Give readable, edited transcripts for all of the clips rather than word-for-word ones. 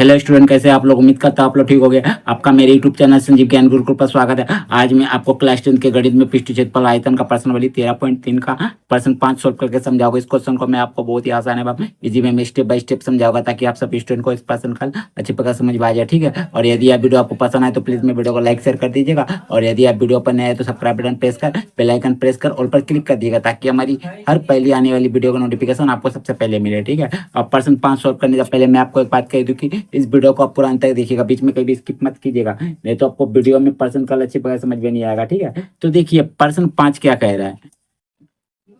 Hello student, कैसे आप लोग? उम्मीद करता आप लोग ठीक हो गए। आपका मेरे यूट्यूब चैनल संजीव ज्ञान गुरुकुल पर स्वागत है। आज मैं आपको क्लास 10 के गणित में पृष्ठ क्षेत्रफल आयतन का प्रश्न वाली 13.3 का प्रश्न 5 सोल्व करके समझाऊंगा। इस क्वेश्चन को मैं आपको बहुत ही आसान है इजी में स्टेप बाय स्टेप समझाऊंगा, ताकि आप सब स्टूडेंट को इस प्रश्न का अच्छी प्रकार समझ में आ जाए। ठीक है, और यदि आप वीडियो आपको पसंद आए तो प्लीज मैं वीडियो को लाइक शेयर कर दीजिएगा, और यदि आप वीडियो पर नए हैं तो सब्सक्राइब बटन प्रेस कर बेल आइकन प्रेस कर ऑल पर क्लिक कर दिएगा, ताकि हमारी हर पहली आने वाली वीडियो का नोटिफिकेशन आपको सबसे पहले मिले। ठीक है, अब प्रश्न 5 सोल्व करने से पहले मैं आपको एक बात कह दूं कि इस वीडियो को आप पूरा अंत तक देखिएगा, बीच में कहीं भी स्किप मत कीजिएगा, नहीं तो आपको वीडियो में प्रश्न कल अच्छी प्रकार समझ में नहीं आएगा। ठीक है, तो देखिए प्रश्न 5 क्या कह रहा है।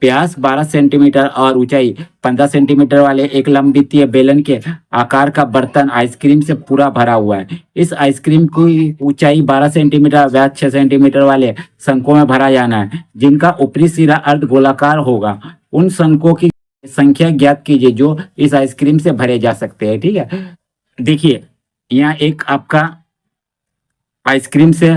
व्यास 12 सेंटीमीटर और ऊंचाई 15 सेंटीमीटर वाले एक लंबवृत्तीय बेलन के आकार का बर्तन आइसक्रीम से पूरा भरा हुआ है। इस आइसक्रीम की ऊंचाई 12 सेंटीमीटर, व्यास 6 सेंटीमीटर वाले शंकों में भरा जाना है, जिनका ऊपरी सिरा अर्ध गोलाकार होगा। उन शंकों की संख्या ज्ञात कीजिए जो इस आइसक्रीम से भरे जा सकते हैं। ठीक है, देखिए यहाँ एक आपका आइसक्रीम से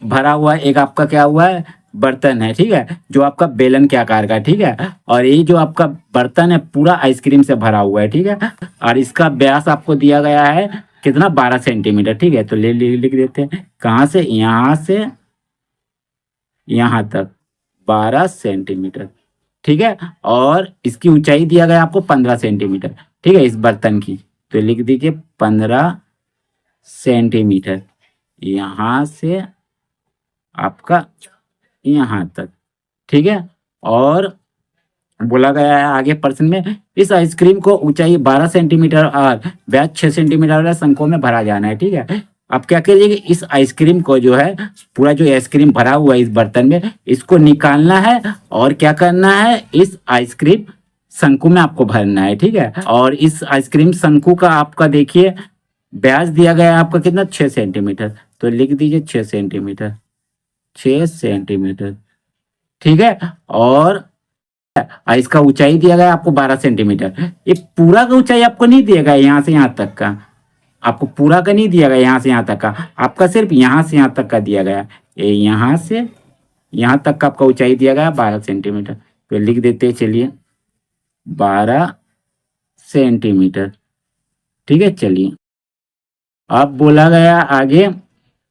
भरा हुआ एक आपका क्या हुआ है, बर्तन है। ठीक है, जो आपका बेलन के आकार का। ठीक है, और ये जो आपका बर्तन है पूरा आइसक्रीम से भरा हुआ है। ठीक है, और इसका व्यास आपको दिया गया है कितना, 12 सेंटीमीटर। ठीक है, तो लिख देते हैं कहाँ से यहाँ तक 12 सेंटीमीटर। ठीक है, और इसकी ऊंचाई दिया गया आपको 15 सेंटीमीटर। ठीक है, इस बर्तन की, तो लिख दीजिए 15 सेंटीमीटर यहाँ से आपका यहाँ तक। ठीक है, और बोला गया है आगे प्रश्न में, इस आइसक्रीम को ऊंचाई 12 सेंटीमीटर और व्यास 6 सेंटीमीटर वाले शंकों में भरा जाना है। ठीक है, अब क्या करिए कि इस आइसक्रीम को जो है पूरा जो आइसक्रीम भरा हुआ है इस बर्तन में, इसको निकालना है और क्या करना है, इस आइसक्रीम शंकु में आपको भरना है। ठीक है, और इस आइसक्रीम शंकु का आपका देखिए व्यास दिया गया है आपका कितना, 6 सेंटीमीटर। तो लिख दीजिए 6 सेंटीमीटर, 6 सेंटीमीटर। ठीक है, और इसका ऊंचाई दिया गया आपको 12 सेंटीमीटर। ये पूरा का ऊंचाई आपको नहीं दिया गया यहाँ से यहाँ तक का, आपको पूरा का नहीं दिया गया यहाँ से यहाँ तक का, आपका सिर्फ यहाँ से यहाँ तक का दिया गया। ये यहाँ से यहाँ तक का आपका ऊंचाई दिया गया 12 सेंटीमीटर। तो लिख देते हैं चलिए 12 सेंटीमीटर। ठीक है, चलिए अब बोला गया आगे,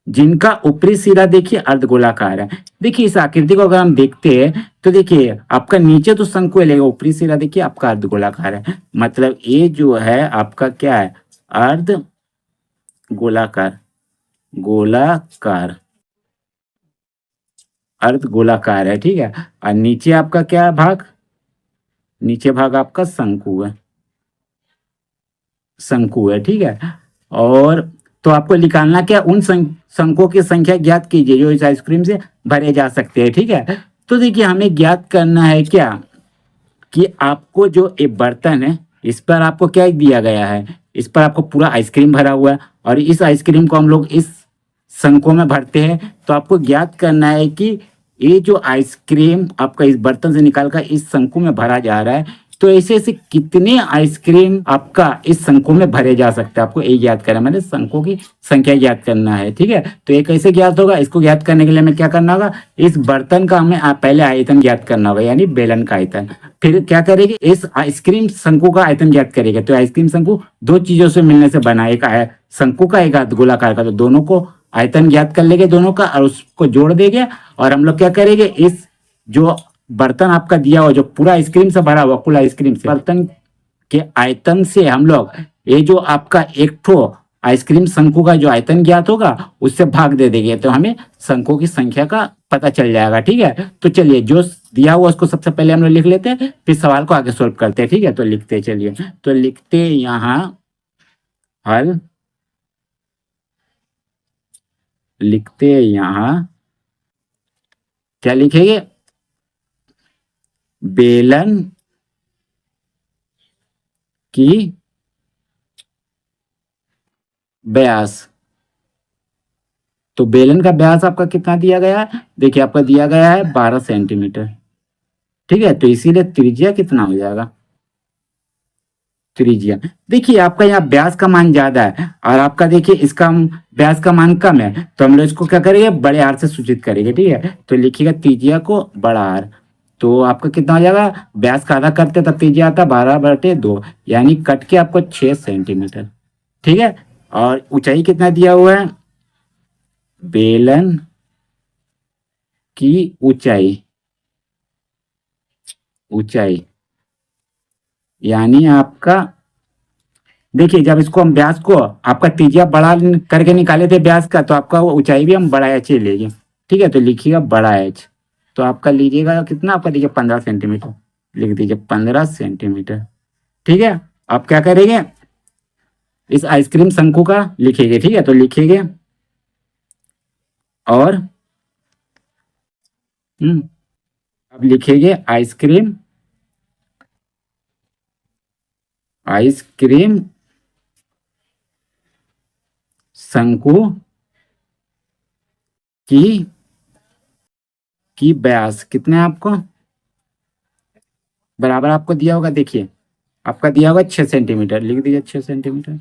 जिनका ऊपरी सिरा देखिए अर्धगोलाकार है। देखिए इस आकृति को अगर हम देखते हैं तो देखिए आपका नीचे तो शंकु है, लेकिन ऊपरी सिरा देखिए आपका अर्धगोलाकार है। मतलब ये जो है आपका क्या है, अर्ध गोलाकार, गोलाकार, अर्ध गोलाकार है। ठीक है, और नीचे आपका क्या है भाग, नीचे भाग आपका शंकु है, शंकु है। ठीक है, और तो आपको निकालना क्या, उन शंकों की संख्या ज्ञात कीजिए जो इस आइसक्रीम से भरे जा सकते हैं। ठीक है, तो देखिए हमें ज्ञात करना है क्या, कि आपको जो एक बर्तन है इस पर आपको क्या दिया गया है, इस पर आपको पूरा आइसक्रीम भरा हुआ है, और इस आइसक्रीम को हम लोग इस शंकों में भरते हैं। तो आपको ज्ञात करना है कि ये जो आइसक्रीम आपका इस बर्तन से निकाल कर इस शंकु में भरा जा रहा है, तो ऐसे ऐसे कितने आइसक्रीम आपका इस शंकु में भरे जा सकते हैं, आपको ये ज्ञात करना है, मतलब शंकों की संख्या ज्ञात करना है। ठीक है, तो ये कैसे ज्ञात होगा, इसको ज्ञात करने के लिए हमें क्या करना होगा, इस बर्तन का हमें पहले आयतन ज्ञात करना होगा, यानी बेलन का आयतन। फिर क्या करेंगे, इस आइसक्रीम शंकु का आयतन ज्ञात करेंगे। तो आइसक्रीम शंकु दो चीजों से मिलने से बना, एक शंकु का एक गोलाकार का, तो दोनों को आयतन ज्ञात कर लेंगे दोनों का, और उसको जोड़ देंगे। और हम लोग क्या करेंगे, इस जो बर्तन आपका दिया हुआ जो पूरा आइसक्रीम से भरा हुआ, कुल आइसक्रीम से बर्तन के आयतन से हम लोग ये जो आपका एक ठो आइसक्रीम शंकु का जो आयतन ज्ञात होगा उससे भाग दे देंगे, तो हमें शंकु की संख्या का पता चल जाएगा। ठीक है, तो चलिए जो दिया हुआ उसको सबसे पहले हम लोग लिख लेते हैं, फिर सवाल को आगे सोल्व करते हैं। ठीक है, तो लिखते चलिए, तो लिखते यहाँ हल, लिखते यहाँ क्या लिखेंगे, बेलन की व्यास। तो बेलन का व्यास आपका कितना दिया गया है, देखिए आपका दिया गया है 12 सेंटीमीटर। ठीक है, तो इसीलिए त्रिज्या कितना हो जाएगा, त्रिज्या देखिए आपका यहाँ व्यास का मान ज्यादा है और आपका देखिए इसका व्यास का मान कम है, तो हम लोग इसको क्या करेंगे, बड़े आर से सूचित करेंगे। ठीक है, तो लिखिएगा त्रिज्या को बड़ा आर, तो आपका कितना हो जाएगा, व्यास का आधा करते तब त्रिज्या आता 12/2, यानी कट के आपको 6 सेंटीमीटर। ठीक है, और ऊंचाई कितना दिया हुआ है, बेलन की ऊंचाई, ऊंचाई यानी आपका, देखिए जब इसको हम व्यास को आपका त्रिज्या बड़ा करके निकाले थे व्यास का, तो आपका वो ऊंचाई भी हम बड़ा एच ले लेंगे। ठीक है, तो लिखिएगा बड़ा एच, तो आपका लीजिएगा कितना, आपका देखिए 15 सेंटीमीटर, लिख दीजिए 15 सेंटीमीटर। ठीक है, आप क्या करेंगे, इस आइसक्रीम शंकु का लिखेंगे। ठीक है, तो लिखेंगे और अब लिखेंगे आइसक्रीम, आइसक्रीम शंकु की व्यास कितने आपको, बराबर आपको दिया होगा, देखिए आपका दिया होगा 6 सेंटीमीटर, लिख दीजिए 6 सेंटीमीटर।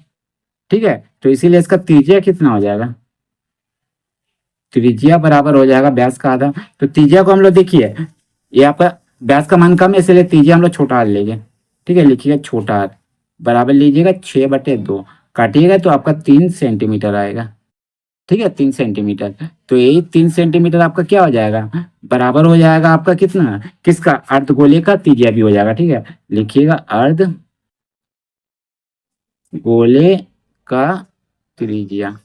ठीक है, तो इसीलिए इसका त्रिज्या कितना हो जाएगा, त्रिज्या बराबर हो जाएगा व्यास का आधा। तो त्रिज्या को हम लोग देखिए, ये आपका व्यास का मान कम है, इसलिए त्रिज्या हम लोग छोटा आर लेंगे। ठीक है, लिखिएगा छोटा आर बराबर लीजिएगा 6/2, काटिएगा तो आपका 3 सेंटीमीटर आएगा। ठीक है, 3 सेंटीमीटर, तो यही 3 सेंटीमीटर आपका क्या हो जाएगा, बराबर हो जाएगा आपका कितना, किसका, अर्धगोले का त्रिज्या भी हो जाएगा। ठीक है, लिखिएगा अर्ध गोले का त्रिज्या।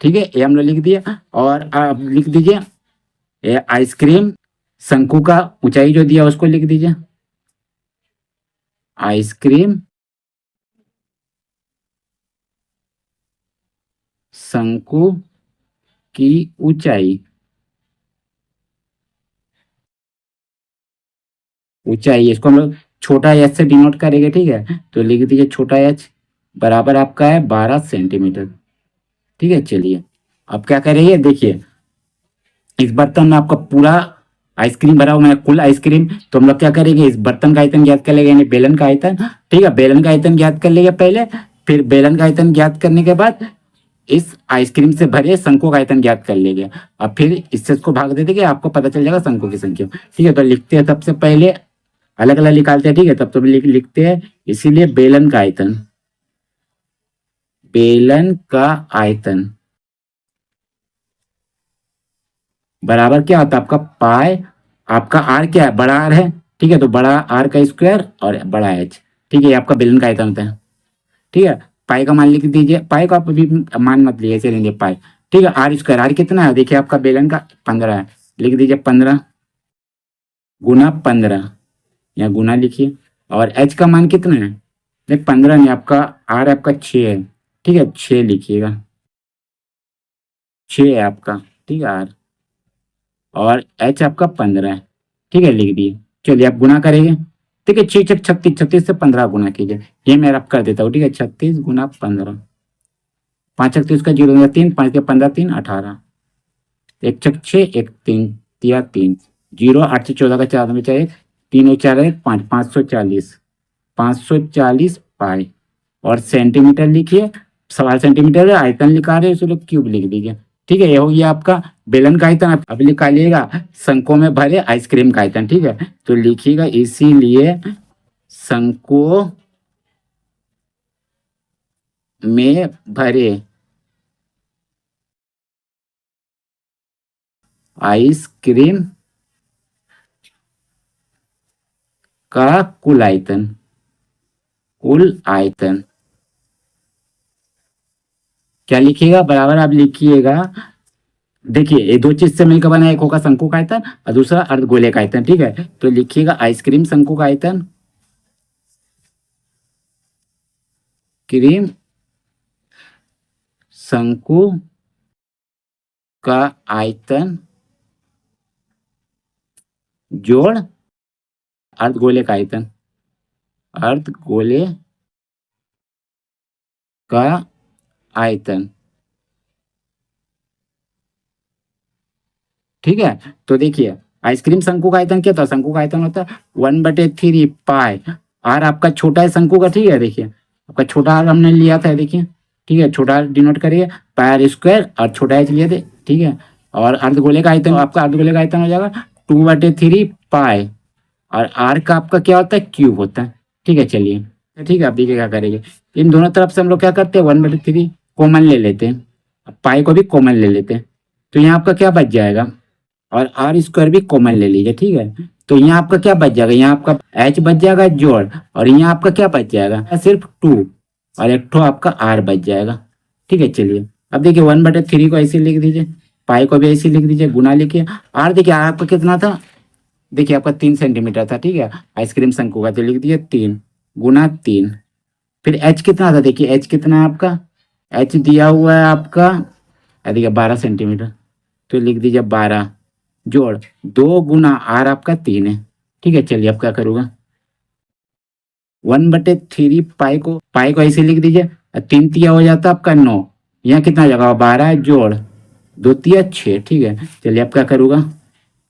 ठीक है, ये हम लोग लिख दिए, और आप लिख दीजिए ये आइसक्रीम शंकु का ऊंचाई जो दिया उसको लिख दीजिए, आइसक्रीम शंकु की ऊंचाई, ऊंचाई इसको हम लोग छोटा एच से डिनोट करेंगे। ठीक है, तो लिख दीजिए छोटा एच बराबर आपका है 12 सेंटीमीटर। ठीक है, चलिए अब क्या करेंगे, देखिए इस बर्तन में आपका पूरा आइसक्रीम भरा हुआ है, कुल आइसक्रीम, तो हम लोग क्या करेंगे, इस बर्तन का आयतन ज्ञात कर लेंगे, यानी बेलन का आयतन। ठीक है, बेलन का आयतन ज्ञात कर लेंगे पहले, फिर बेलन का आयतन ज्ञात करने के बाद इस आइसक्रीम से भरे शंकु का आयतन ज्ञात कर लेंगे, अब फिर इससे इसको भाग दे देंगे, आपको पता चल जाएगा शंकु की संख्या। ठीक है, तो लिखते हैं सबसे पहले, अलग अलग निकालते हैं। ठीक है, तब तो लिखते हैं, इसीलिए बेलन का आयतन, बेलन का आयतन बराबर क्या होता है आपका पाई, आपका आर क्या है, बड़ा आर है। ठीक है, तो बड़ा आर का स्क्वायर और बड़ा एच। ठीक है, ये आपका बेलन का आयतन होता है। ठीक है, पाई का मान लिख दीजिए, पाई का आप अभी मान मत लीजिए, ऐसे लेंगे पाई। ठीक है, आर स्क्वायर, आर कितना है, देखिए आपका बेलन का 15 है, लिख दीजिए 15 गुना 15, या गुना लिखिए, और एच का मान कितना है, देख 15 नहीं, आपका आर आपका 6 है। ठीक है, 6 लिखिएगा, 6 है आपका। ठीक है, आर और एच आपका 15 है। ठीक है, लिख दिए, चलिए आप गुना करेंगे। ठीक है, 6 छक 36, 36 से 15 गुना कीजिए, ये मैं आप कर देता हूँ। ठीक है, 36 गुना 15, 5 छक 30 का 0 3, 5 के 15 3 18, 1 छक 6, 1 3 तिया 3, 0 8 से 14 का 4 में चाहिए, 3 और 4 1 5, 540, 540 पाई। और सेंटीमीटर लिखिए, सवाल सेंटीमीटर है, आयतन लिखा रहे हैं, इसलिए क्यूब लिख दीजिए। ठीक है, ये हो गया आपका बेलन का आयतन। अब निकालिएगा शंकों में भरे आइसक्रीम का आयतन। ठीक है, तो लिखिएगा इसीलिए शंकों में भरे आइसक्रीम का कुल आयतन, कुल आयतन क्या लिखिएगा, बराबर आप लिखिएगा, देखिए ये दो चीज से मिलकर बना, एक होगा शंकु का आयतन और दूसरा अर्धगोले का आयतन। ठीक है, तो लिखिएगा आइसक्रीम शंकु का आयतन, क्रीम शंकु का आयतन जोड़ अर्धगोले का आयतन, अर्धगोले का आयतन। ठीक है, तो देखिए आइसक्रीम शंकु का आयतन क्या था, शंकु का आयतन होता है 1/3 पाई, आर आपका छोटा है शंकु का। ठीक है, देखिए आपका छोटा आर हमने लिया था, देखिए। ठीक है, छोटा आर डिनोट करिए, पाई आर स्क्वायर, और छोटा एच लिए थे। ठीक है, और अर्धगोले का आयतन, आपका अर्धगोले का आयतन हो जाएगा 2/3 पाई, और आर का आपका क्या होता है, क्यूब होता है। ठीक है, चलिए ठीक है। आप देखिए क्या करेंगे, इन दोनों तरफ से हम लोग क्या करते हैं 1/3 कॉमन ले लेते हैं, अब पाई को भी कॉमन ले लेते हैं, तो यहाँ आपका क्या बच जाएगा, और आर स्क्वायर भी कॉमन ले लीजिए। ठीक है, तो यहाँ आपका क्या बच जाएगा, यहाँ आपका एच बच जाएगा जोड़, और यहाँ आपका क्या बच जाएगा सिर्फ 2, और एक ठो आपका आर बच जाएगा। ठीक है, चलिए अब देखिए 1/3 को ऐसे लिख दीजिए, पाई को भी ऐसे लिख दीजिए, गुना लिखिए। आर देखिए आर आपका कितना था, देखिए आपका 3 सेंटीमीटर था। ठीक है, आइसक्रीम शंकु का, तो लिख दीजिए 3 गुना 3। फिर एच कितना था, देखिए एच कितना है आपका, एच दिया हुआ है आपका देखिए 12 सेंटीमीटर, तो लिख दीजिए 12 जोड़ 2 गुना आर आपका 3 है। ठीक है, चलिए अब क्या करूँगा, 1/3 पाई को ऐसे लिख दीजिए, 3 तिया हो जाता है आपका 9, यहाँ कितना जगह 12 जोड़ 2 तिया 6। ठीक है, चलिए अब क्या करूँगा,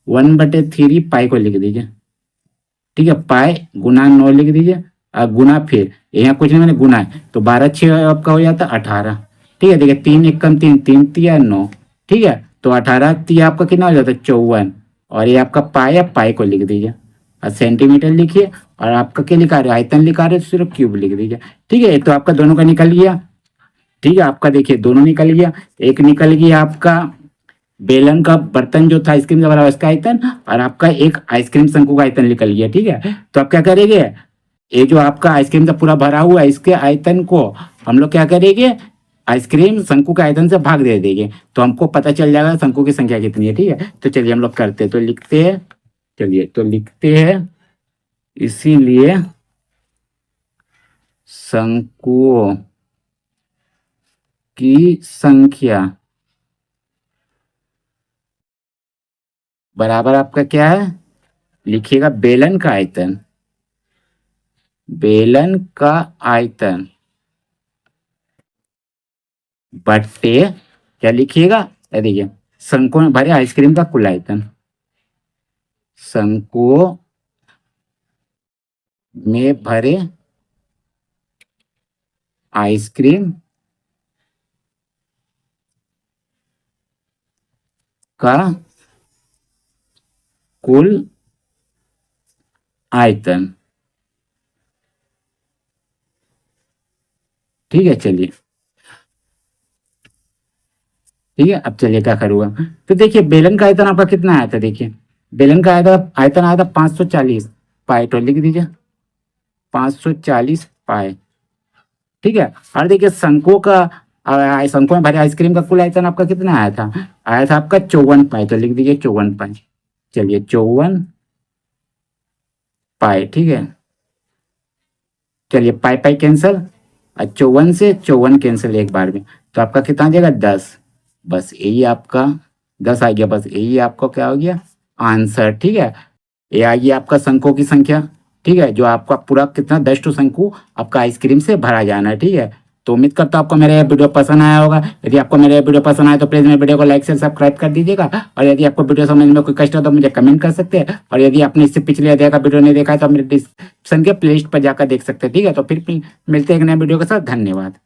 1/3 पाई को लिख दीजिए। ठीक है, पाई गुना 9 लिख दीजिए, और गुना फिर यहाँ कुछ नहीं मैंने गुना है, तो 12 6 आपका हो जाता 18। ठीक है, देखिए 3 एकम 3, 3 तिया 9। ठीक है, तो 18 तिया आपका कितना हो जाता है 54, और ये आपका पाई है, पाई को लिख दीजिए, और सेंटीमीटर लिखिए, और आपका क्या लिखा रहे हो, आयतन लिखा रहे हो, सिर्फ क्यूब लिख दीजिए। ठीक है, तो आपका दोनों का निकल गया। ठीक है, आपका देखिए दोनों निकल गया, एक निकल गया आपका बेलन का बर्तन जो था आइसक्रीम का बना उसका आयतन, और आपका एक आइसक्रीम शंकु का आयतन निकल गया। ठीक है, तो आप क्या करेंगे, ये जो आपका आइसक्रीम का पूरा भरा हुआ है इसके आयतन को हम लोग क्या करेंगे, आइसक्रीम शंकु के आयतन से भाग दे देंगे, तो हमको पता चल जाएगा शंकु की संख्या कितनी है। ठीक है, तो चलिए हम लोग करते हैं, तो लिखते हैं, चलिए तो लिखते हैं, इसीलिए शंकुओं की संख्या बराबर आपका क्या है, लिखिएगा बेलन का आयतन, बेलन का आयतन बट्टे क्या लिखिएगा, देखिए शंकु में भरे आइसक्रीम का कुल आयतन, शंकुओं में भरे आइसक्रीम का कुल आयतन। ठीक है, चलिए ठीक है, अब चलिए क्या करूँगा, तो देखिए बेलन का आयतन आपका कितना आया था, देखिए बेलन का आयतन आया था 540 पाई, तो लिख दीजिए 540 पाई। ठीक है, और देखिए शंकुओं का शंकु में भरे आइसक्रीम का कुल आयतन आपका कितना आया था आपका 54 पाई, तो लिख दीजिए 54 पाई। चलिए 54 पाई। ठीक है, चलिए पाई पाई कैंसिल, और 54 से 54 कैंसिल एक बार में, तो आपका कितना आ जाएगा 10, बस यही आपका 10 आ गया, बस यही आपको क्या हो गया आंसर। ठीक है, ये आ गया आपका शंकुओं की संख्या। ठीक है, जो आपका पूरा कितना 10 टू शंकु आपका आइसक्रीम से भरा जाना है। ठीक है, तो उम्मीद करता हूँ आपको मेरा ये वीडियो पसंद आया होगा। यदि आपको मेरा ये वीडियो पसंद आया तो प्लीज़ मेरे वीडियो को लाइक से सब्सक्राइब कर दीजिएगा, और यदि आपको वीडियो समझ में कोई कष्ट हो तो मुझे कमेंट कर सकते हैं, और यदि आपने इससे पिछले अध्याय का वीडियो नहीं देखा है तो मेरे डिस्क्रिप्शन के प्लेलिस्ट पर जाकर देख सकते हैं। ठीक है, तो फिर मिलते हैं एक नए वीडियो के साथ, धन्यवाद।